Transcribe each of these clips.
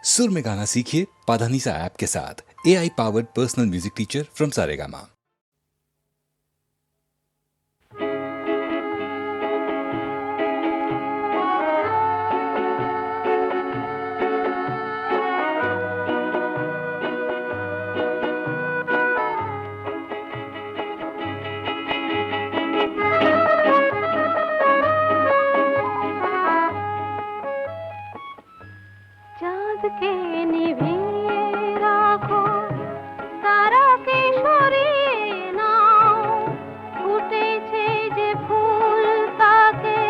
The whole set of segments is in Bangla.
सुर में गाना सीखिए पाधानीसा ऐप के साथ। AI powered personal music teacher from Saregama. चाँद के निभिए राखो তারাকে সরিয়ে নাও, ফুটেছে যে ফুল তাকে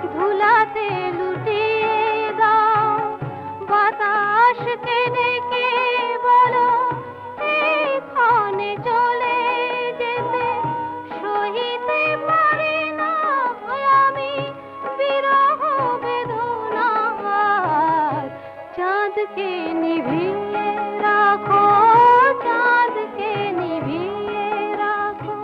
ধুলাতে লুটিয়ে দাও। বাতাসকে ডেকে বলো এক্ষণে চলে যেতে, সহিতে পারি না আমি বিরহ বেদনার। চাঁদকে নিভিয়ে রাখো, চাঁদকে নিভিয়ে রাখো।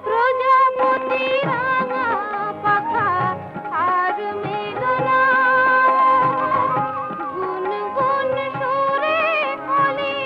প্রজাপতি রাঙা পাখা আর মেঘনা গুনগুন সুরে কলি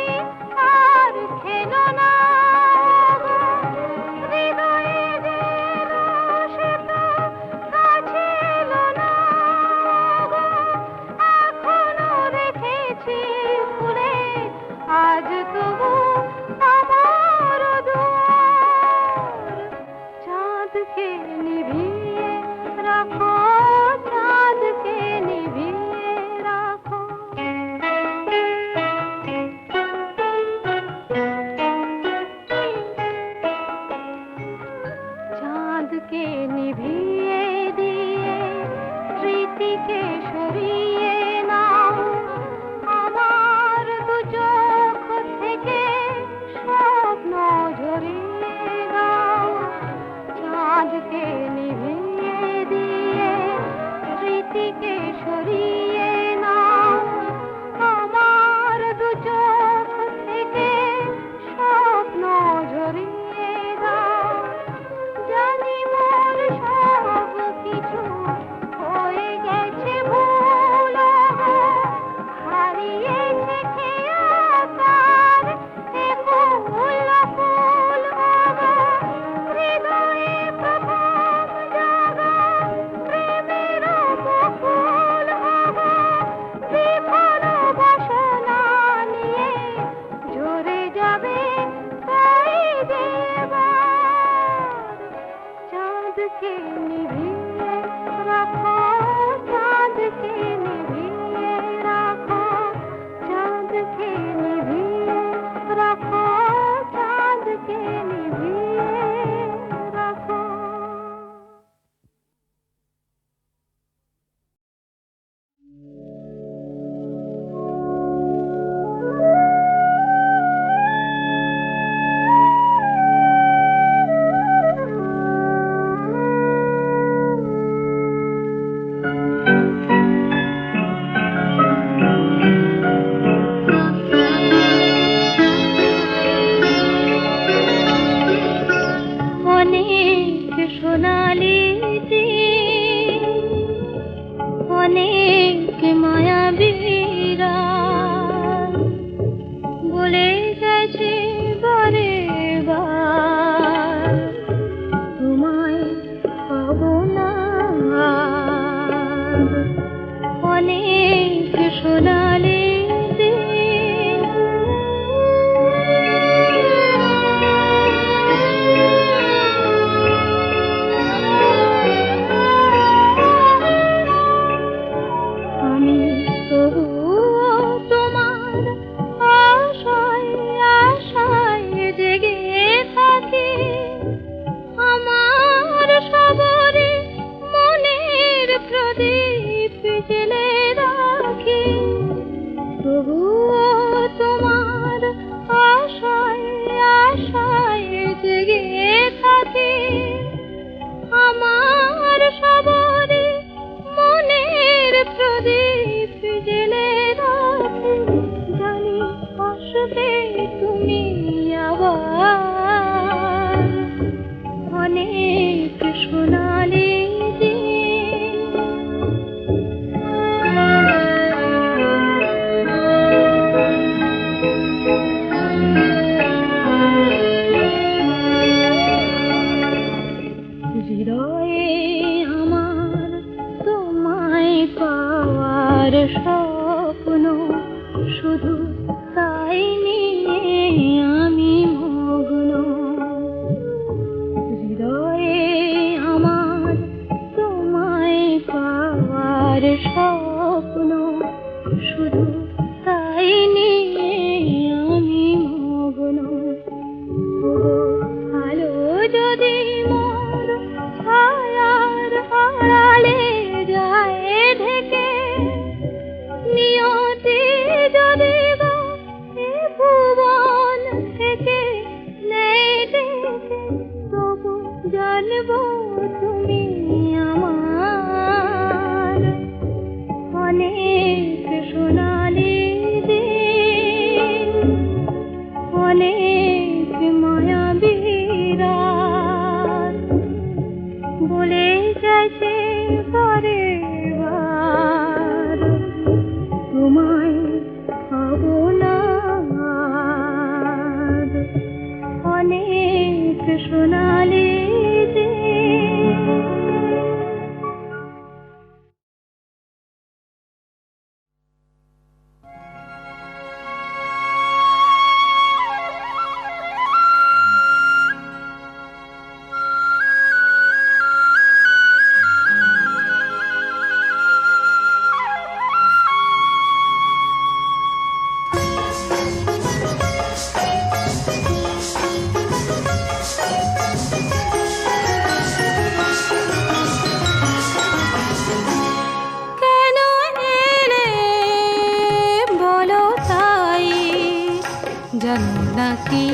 জানো না কি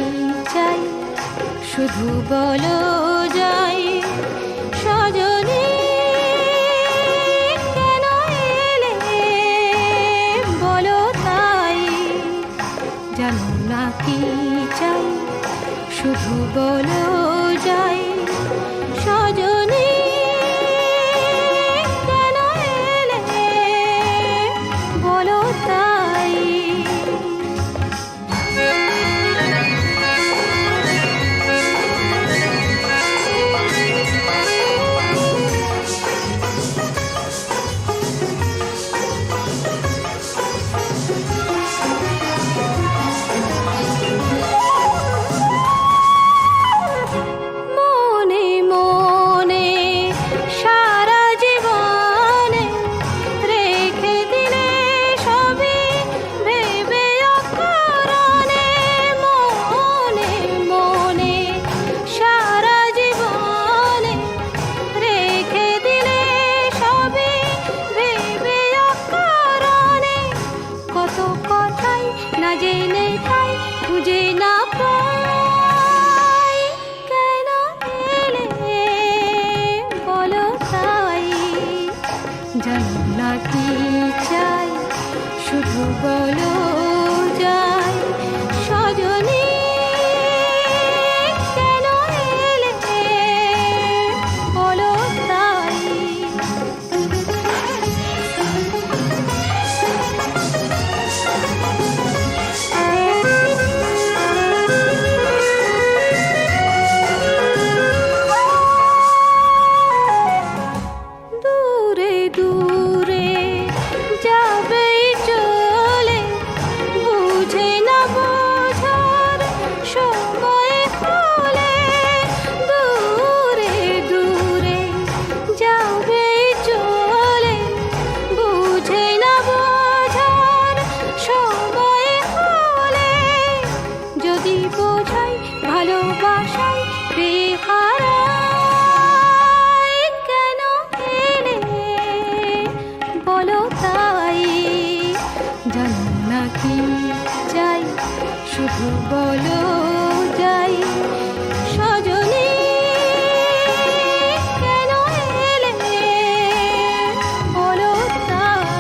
চাই, শুধু বলো যাই সজনী কেন এলে বলো তাই, জানো না কি চাই, শুধু বলো যাই সজনী কেন এলে বলো তাই। মনে মনে সারা জীবনে রেখে দিলে সবই ভেবে অকারণে, মনে মনে সারা জীবনে রেখে দিলে সবই ভেবে অকারণে, কত কথাই না জেনে তাই খুঁজে না পাই, কেন এলে বলো তাই, জানো না কি চাই, শুধু বলো যাই সজনী কেন এলে বলো তাই। দূরে দূরে যাবে চলে, বুঝে না বোঝার সময় হলে, দূরে দূরে যাবে চলে, বুঝে না বোঝার সময় হলে, যদি বোঝাই ভালোবাসাই বেহারাই, কেন এলে বলো তাই, জানো না কি চাই, শুধু বলো যাই সজনী কেন এলে বলো তাই।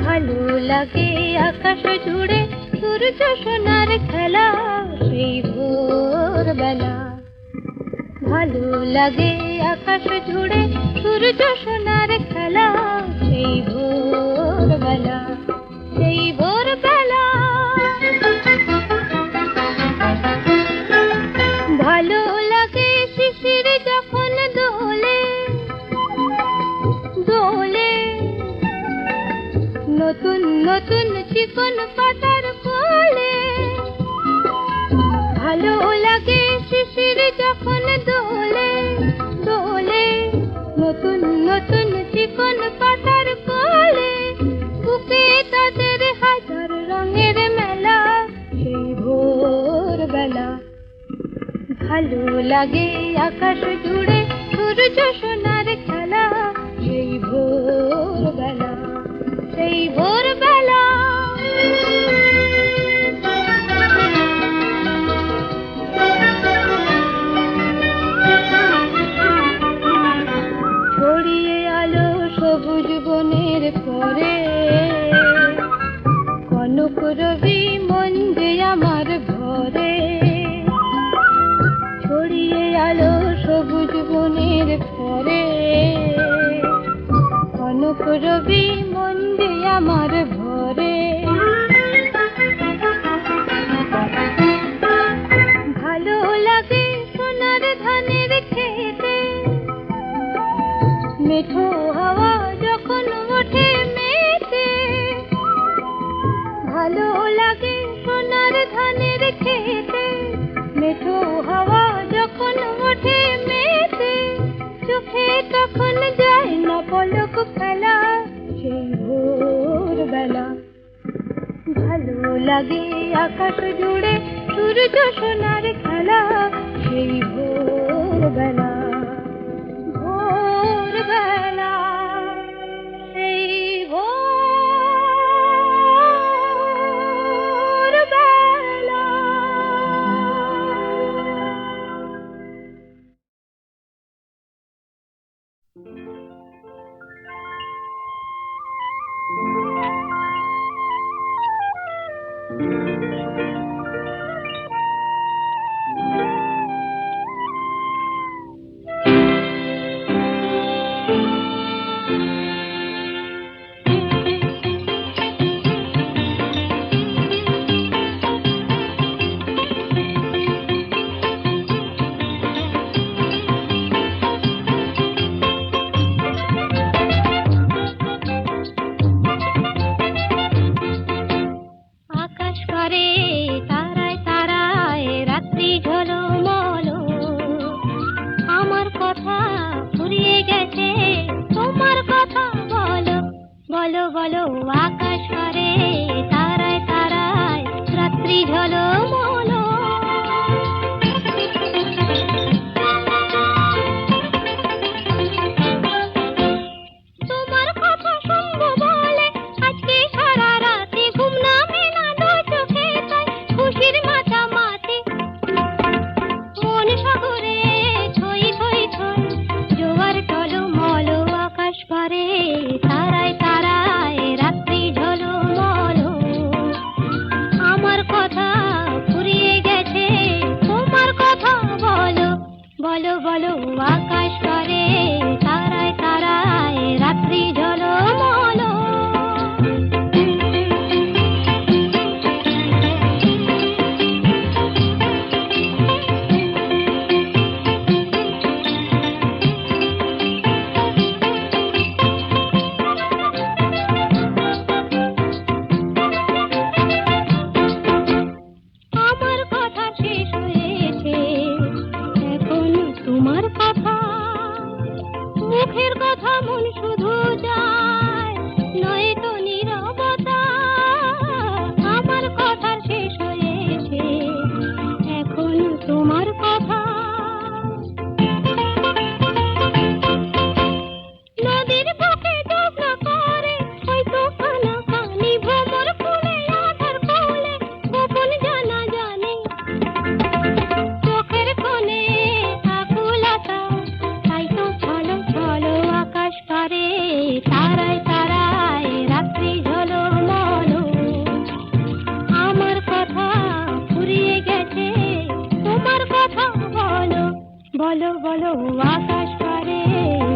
ভালো লাগে আকাশ জুড়ে সূর্য সোনার খেলা সেই ভোরবেলা, ভালো লাগে আকাশ জুড়ে সূর্য সোনার খেলা সেই ভোরবেলা, সেই ভোরবেলা। ভালো লাগে শিশির যখন দোলে দোলে, নতুন নতুন চিকন পাতার কোলে, ভালো লাগে শিশির যখন দোলে দোলে, নতুন নতুন চিকন পাতার কোলে, বুকে তাদের হাজার রঙের মেলা সেই ভোরবেলা, ভালো লাগে আকাশ জুড়ে সূর্য সোনার খেলা সেই ভোরবেলা, সেই ভোরবেলা। ছড়িয়ে আলো সবুজ বনের পরে, কনক রবি মন যে আমার ভরে, ছড়িয়ে আলো সবুজ বনের পরে, কনক রবি মন যে আমার ভরে, ভালো লাগে সোনার ধানের খেতে, মেঠো হাওয়া যখন ওঠে মেতে, ভালো লাগে সোনার ধানের খেতে, মেঠো হাওয়া যখন ওঠে লাগে আকাশ জুড়ে সূর্য সোনার খেলা, সেই ভোরবেলা ভোরবেলা সেই ভোরবেলা। আকাশ করে তারায় তারায় রাত্রি ঝলমল, আমার কথা ফুরিয়ে গেছে তোমার কথা বলো বলো বলো। আকাশ করে তারায় তারায় রাত্রি ঝলমল, তোমার কথা শুনবো বলে আজকে সারা রাতে ঘুম নামে না দু চোখে, তাই খুশির মাতামাতি মন সাগরে থই থই থই জোয়ার টলমল। আকাশ করে তারায় তারায় রাত্রি ঝলমল, আমার কথা ফুরিয়ে গেছে তোমার কথা বলো বলো বলো। আকাশ করে তারায় তারায় রাত্রি ঝলমল। আমার কথা শেষ হয়েছে, এখন তোমার কথা, মুখের কথা মন শুধু যায় নয়তো নীরবতা। আমার কথা শেষ হয়েছে, এখন তোমার কথা, নদীর বুকে ডুবনা করে হয়তো কানা কানি ভ্রমর ফুলে আধার কোলে গোপন জানা জানে, চোখের কোণে আকুলতা তাই তো ছলো ছলো। আকাশ করে তারায় তারায় রাত্রি ঝলমল, আমার কথা ফুরিয়ে গেছে তোমার কথা বলো বলো বলো। আকাশ করে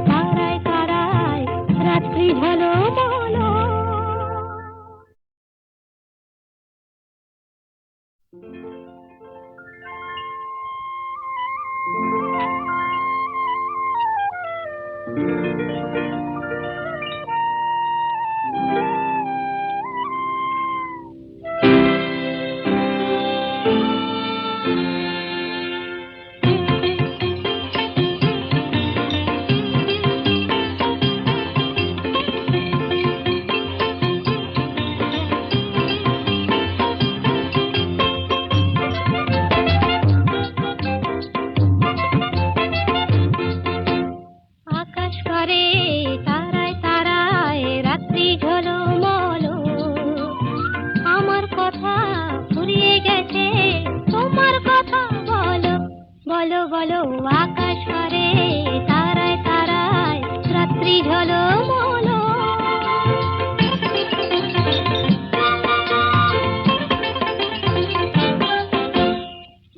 তারায় তারায় রাত্রি ঝলমল। আকাশ করে তারায় তারায় রাত্রি ঝলমল, আমার কথা ফুরিয়ে গেছে তোমার কথা বলো বলো বলো। আকাশ করে তারায় তারায় রাত্রি ঝলমল,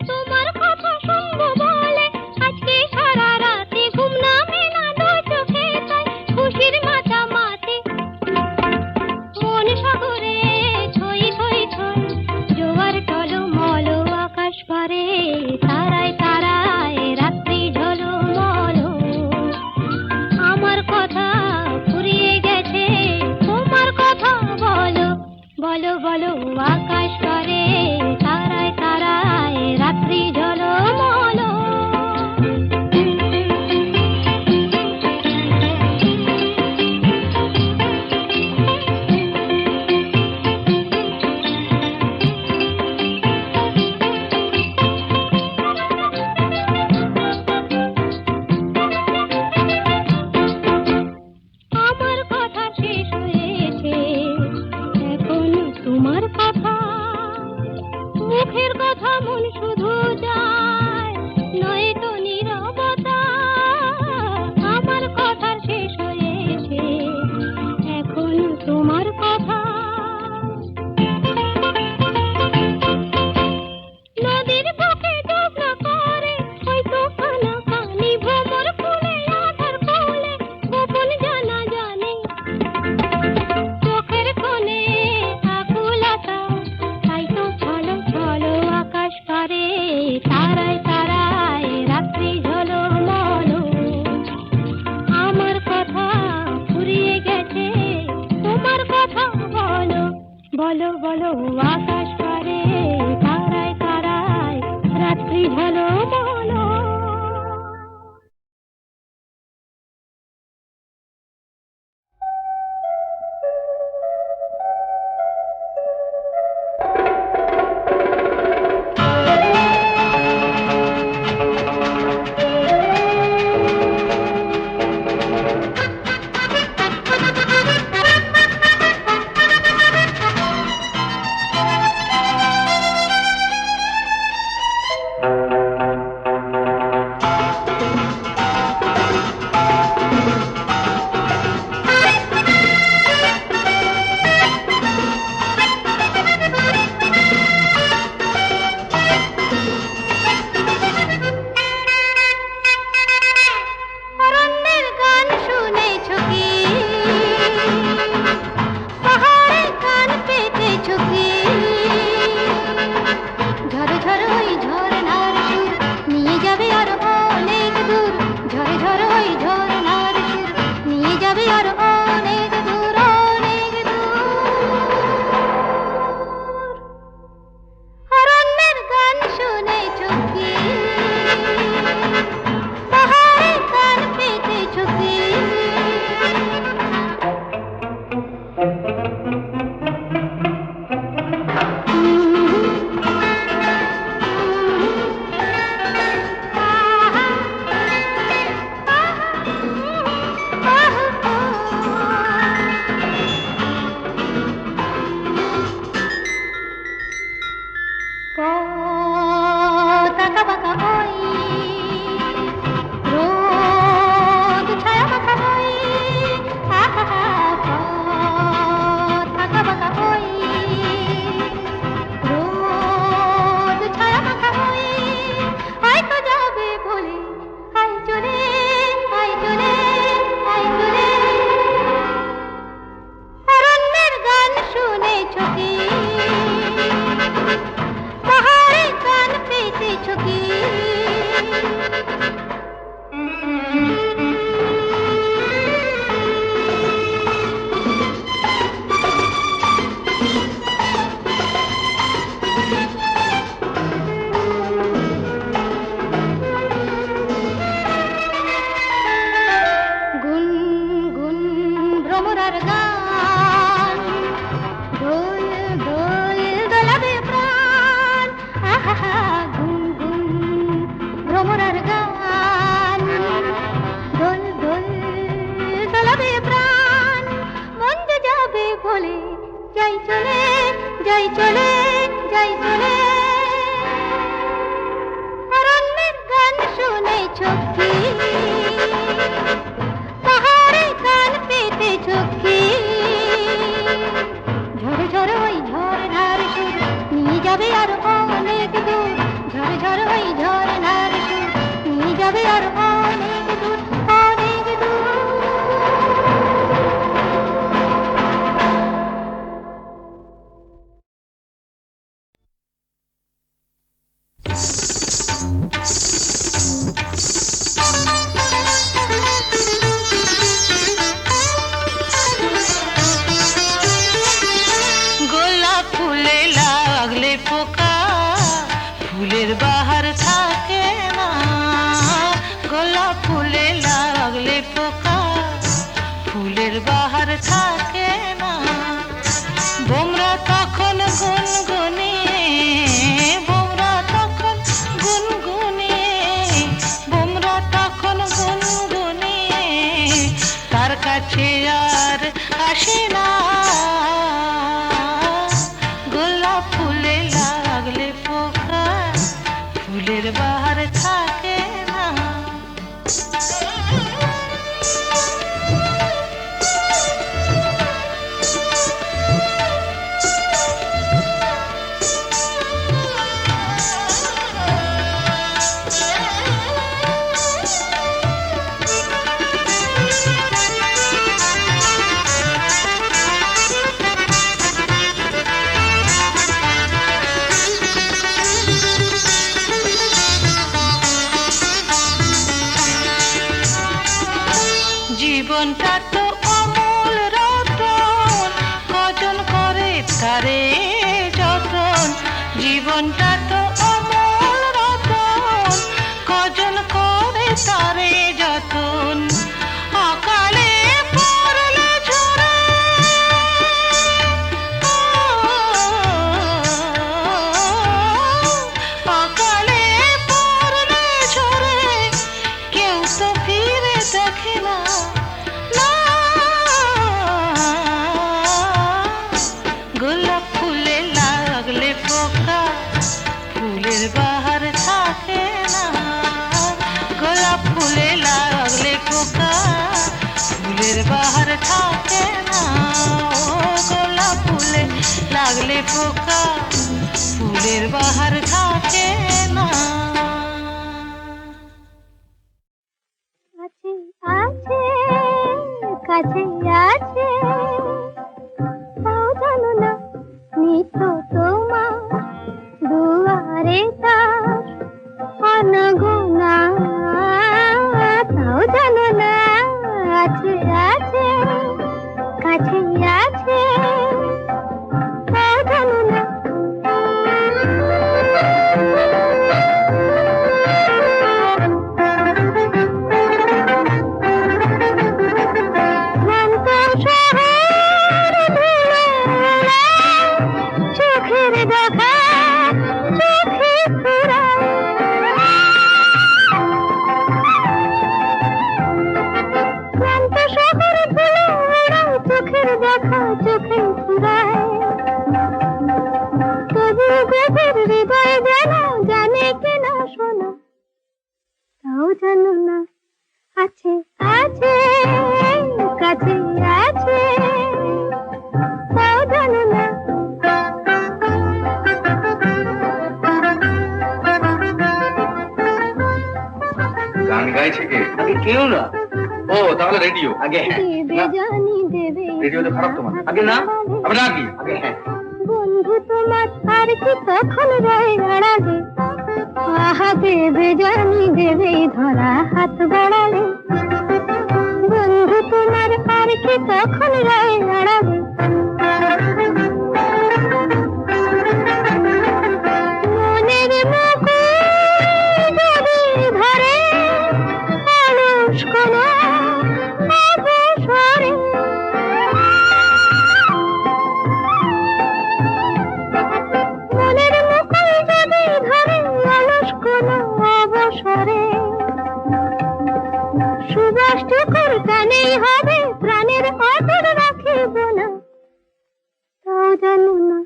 তোমার কথা শুনবো বলে আজকে সারা রাতে ঘুম নামে না দু চোখে, তাই খুশির মাতামাতি মন সাগরে থই থই থই জোয়ার টলমল। আকাশ করে তারায় তারায় রাত্রি ঝলমল, আমার কথা ঝালো বলো। অরণ্যের গান শুনেছো কি? পাহাড়ের গান পেতেছো কি? ঝরে ঝরে ওই ঝরনার সুর নিয়ে যাবে আর অনেক দূর। ঝরে ঝরে ওই ঝরনার সুর নিয়ে যাবে আর অনেক দূর, অনেক দূর। অরণ্যের গান শুনেছো কি? পাহাড়ের গান পেতেছো কি? পথ আঁকা বাঁকা বই, রোদ ছায়া মাখা বই, আহা পথ আঁকা বাঁকা বই, রোদ ছায়া মাখা বই। হয়তো যাবে বলে আয় চলে, আয় চলে, আয় চলে। অরণ্যের গান শুনেছো কি? পাহাড়ের গান পেতেছো কি? গুন গুন ভ্রমরার গান, দোল দোল দোলাবে প্রাণ। আহা গুন গুন ভ্রমরার গান, দোল দোল দোলাবে প্রাণ। মন যে যাবে বলে যাই চলে, যাই চলে, যাই চলে। অরণ্যের গান শুনেছো কি? পাহাড়ের গান পেতেছো কি? ঝরে ঝরে ওই ঝরনার সুর নিয়ে যাবে আর অনেক দূর। ঝরে ঝরে ওই ঝরনার সুর নিয়ে যাবে আর অনেক দূর, অনেক দূর। গোলাপ ফুলে লাগলে পোকা, ফুলের বাহার থাকে না। গোলাপ ফুলে লাগলে পোকা, ফুলের বাহার থাকে না। বোমরা তখন গুনগুনিয়ে, বোমরা তখন গুনগুনিয়ে, বোমরা তখন গুনগুনিয়ে তার কাছে আর আসে না। গোলাপ ফুলে লাগলে পোকা, ফুলের বাহার থাকে না। জীবনটা তো অমূল রতন, কজন করে তারে যতন। জীবনটা তো অমূল রতন, ফুলের বাহার থাকে না, ও গোলাপ ফুলে লাগলে পোকা, ফুলের বাহার থাকে না। আছে আছে কাছে আছে, তাও জানো না নিত তোমার দুয়ারে তার অনগোনা, তাও জানো না আছে আছে কাছে আছে, তাও জানো না। ক্লান্ত শহর ধুলো উড়ায়, চোখের দেখা চোখে ফুরায়। ক্লান্ত শহর ধুলো উড়ায়, চোখের দেখা চোখে ফুরায়। তবু গভীর হৃদয় যেন জানে কিনা শোনা, তাও জানো না আছে আছে কাছে আছে, তাও জানো না। গান গাইছে কে? আগে কেউ না। ও তাহলে রেডিও। আগে দেবে জানি দেবে রেডিওতে খারাপ তোমার। আগে না, আবার না কি? আগে হ্যাঁ। বন্ধু তোমার আর কি তখন রয়ে দাঁড়াবে, আহা দেবে জানি দেবে ধরা হাত বাড়ালে। বন্ধু তোমার আর কি তখন রয়ে দাঁড়াবে, মনের মুকুট যদি ধরে অলস কোনো অবসরে। মনের মুকুল যদি ধরে অলস কোনো অবসরে, সুবাসটুকুর টানেই হবে প্রাণের অটুট রাখিব না, তাও জানো না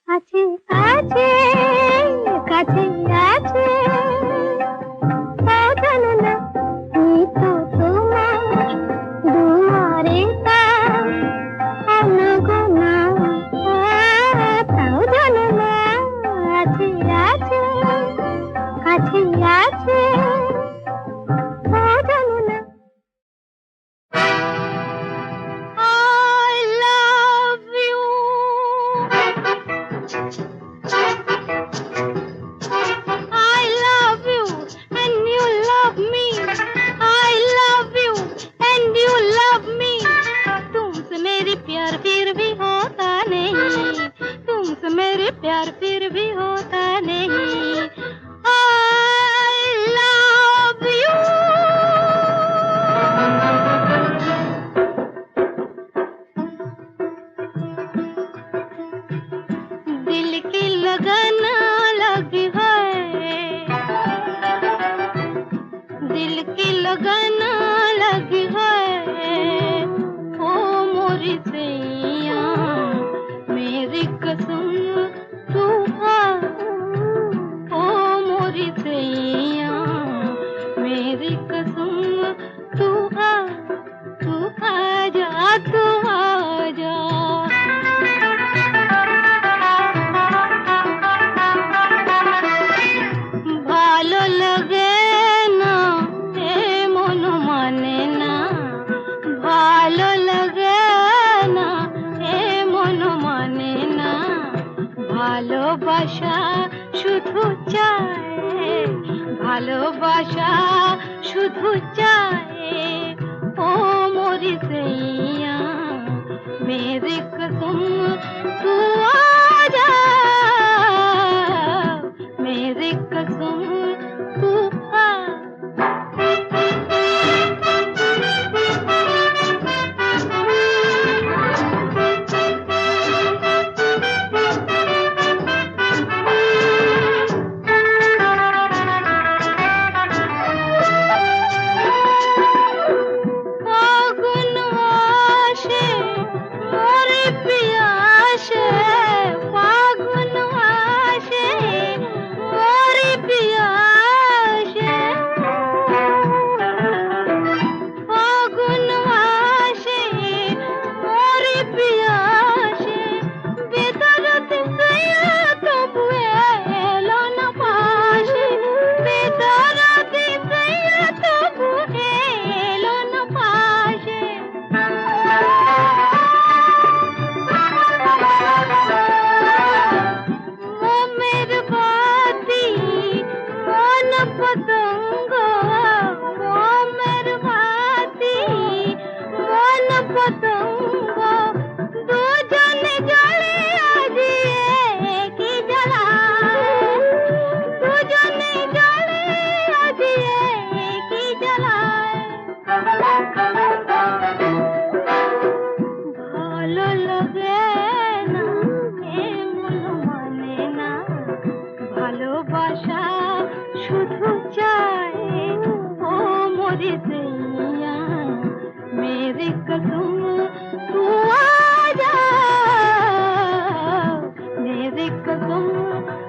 আছে আছে কাছে আছে, তাও জানো না নিত তোমার দুয়ারে তার অনগোনা, তাও জানো না আছে আছে কাছে আছে, তাও জানো না। I love you. I love you and you love me. I love you and you love me. तुमसे मेरी प्यार फिर भी होता नहीं, तुमसे मेरे प्यार फिर भी होता नहीं। I love you. दिल की लगन लगी है, दिल की लगन लगी है, ओ मोरी सैया मेरी कसम तू खा, ओ मोरी सैया मेरी कसम तू खा जा तू आ जा। ভালো লাগে না এ মন মানে না, ভালো লাগে না এ মন মানে না, ভালোবাসা শুধু চায়, ভালোবাসা শুধু চায়, ও मोरी सैया मेरी कसम तू आ जा, मेरी कसम तू आ। ফাগুন আসে মোরে পিয়াসে, ফাগুন আসে মোরে পিয়াসে। পতঙ্গ মোমের বাতি মন পতঙ্গ দুজনে জলে আজি কি জ্বালায় দুজনে জলে আজি কি জ্বালায় ভালো লাগে না এমন মানে না ভালোবাসা শুধু চাই ও মোরে সैया मेरे कसम तू आजा मेरे कसम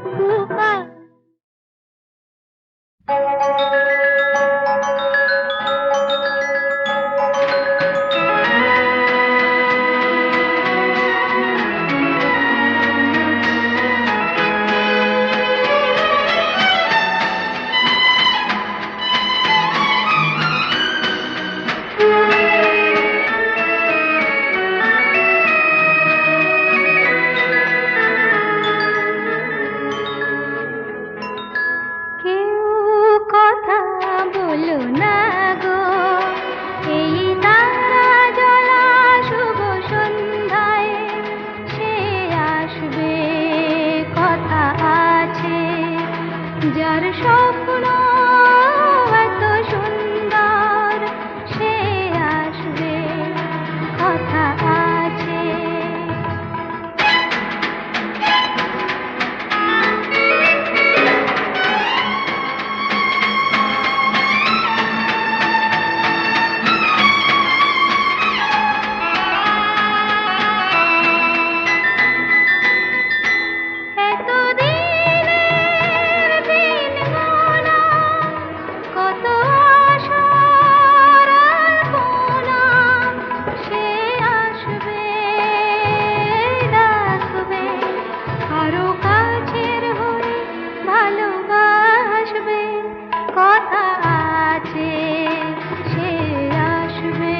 तू आ কেউ কথা বলো না গো এই তারা জ্বলা শুভ সন্ধ্যায় সে আসবে কথা আছে যার স্বপ্ন এত সুন্দর সে আসবে কথা আছে এত দিনের দিন গোনা কত আশার আলপনা সে আসবে ডাকবে আরো কাছের হয়ে ভালোবাসবে কথা আছে সে আসবে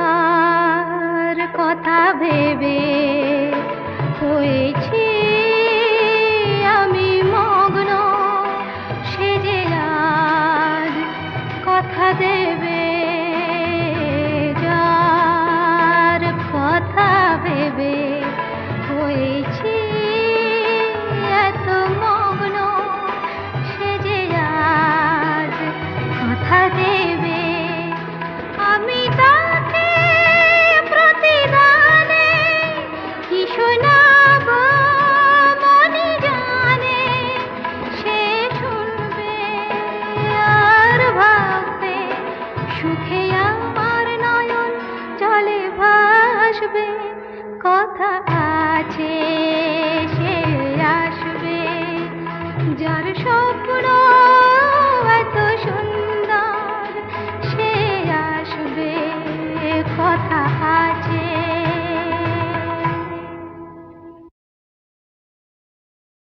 যার কথা ভেবে হয়েছি আমি মগ্ন সে যে আজ কথা দেবে যার কথা ভেবে হয়েছি এত মগ্ন সে যে আজ কথা দেবে আমি তাকে প্রতিদানে কি শোনাব মনে জানে সে শুনবে আর ভাববে সুখে আমার নয়ন জলে ভাসবে কথা আছে সে আসবে যার স্বপ্ন